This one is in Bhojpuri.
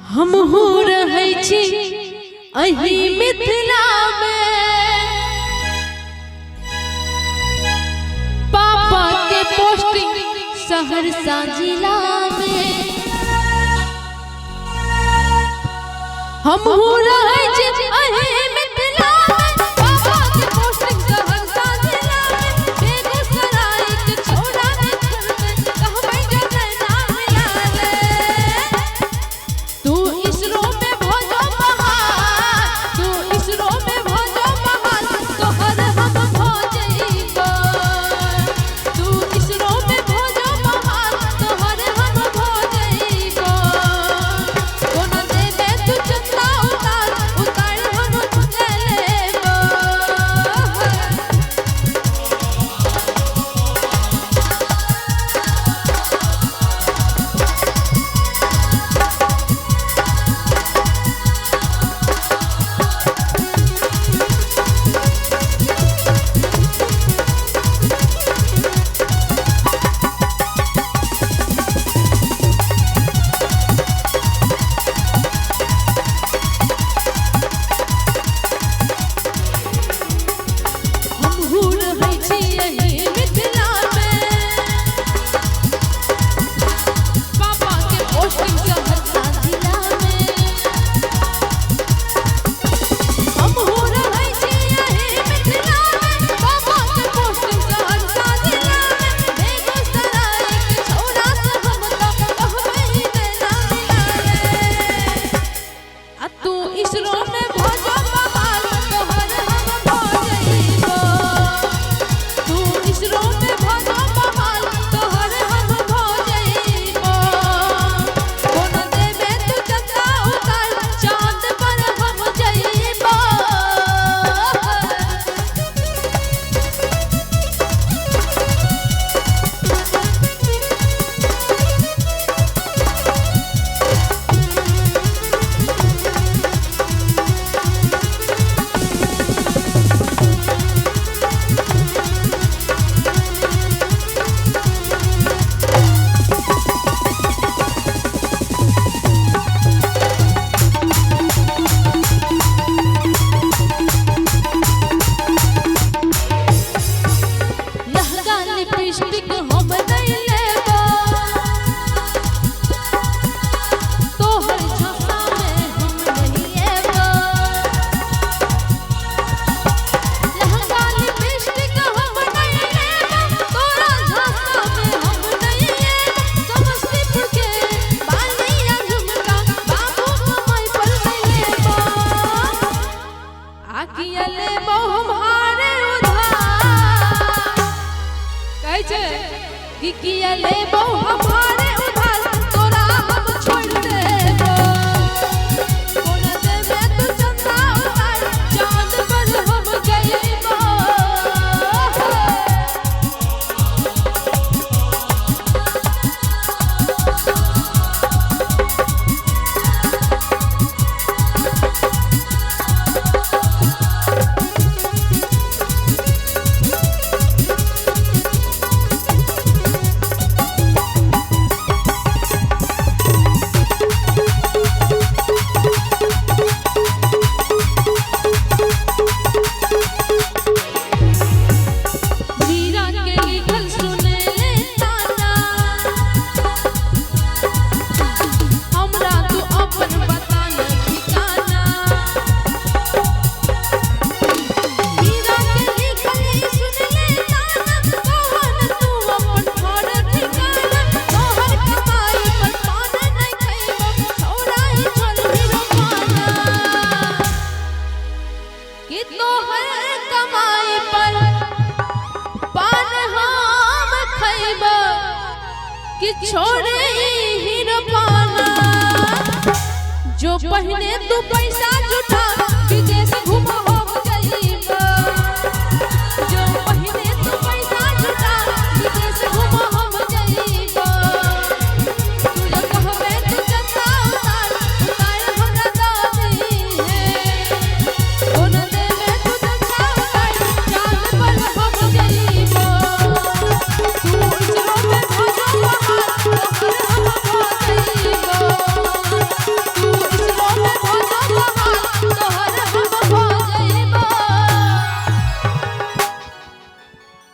हम हो रहै छी अही मिथिला में, पापा के पोस्टिंग सहरसा जिला में। हम हो रहै छी अही मिथिला में, पापा के पोस्टिंग सहरसा जिला में। बेगूसराय के छोरा के घर में कहबै जने ना मिला ले। तू इसरो में भोजो महान, तू इसरो में भोजो महान, तोहर हम भो जइबो। तू इसरो में भोजो महान, तोहर हम भो जइबो। कोना देबे तू चंदा उतार उतार हम ले लेबो। हम हो रहै छी अही मिथिला में, पापा के पोस्टिंग सहरसा जिला में। हम हो रहै छी अही मिथिला में, पापा के पोस्टिंग सहरसा जिला में। बेगूसराय के छोरा से हम तो कहबै देना मिला ले। आ तू इसरो में भोजो महान, तोहर हम भो जइबो। तू इसरो में भोजो महान, तोहर हम भो जइबो। कोना देबे तू चंदा उतार चांद पर हम जइबो। लहंगा लिपस्टिक हम नहीं लेबो, तोहर झोंका में हम नहीं एबो। लहंगा लिपस्टिक हम नहीं लेबो, तोरा झोंका में हम नहीं एबो। समस्तीपुर के बालिया झुमका बाबू कमाई पर नहीं लेबो। आकिया लेबो हमारे उधार, कहै छै कि किया लेबो हमारे उधार, तोरा हम छोड़ देबो। कोना देबे तू चंदा उतार चांद पर हम जइबो। मीरा के लिखल सुने ले ताना, हमरा तू अपन बताना ठिकाना। मीरा के लिखल सुने ले ताना, तोहर तू अपन घर ठिकाना। तोहर कमाई पर पान नहीं खइबो, छोरा ही चल हीरो पाना। कि तोहर कमाई पर पान हम खइबो, कि छोड़े हीरो पाना। जो पहले तू पैसा जुटा विदेश घुमा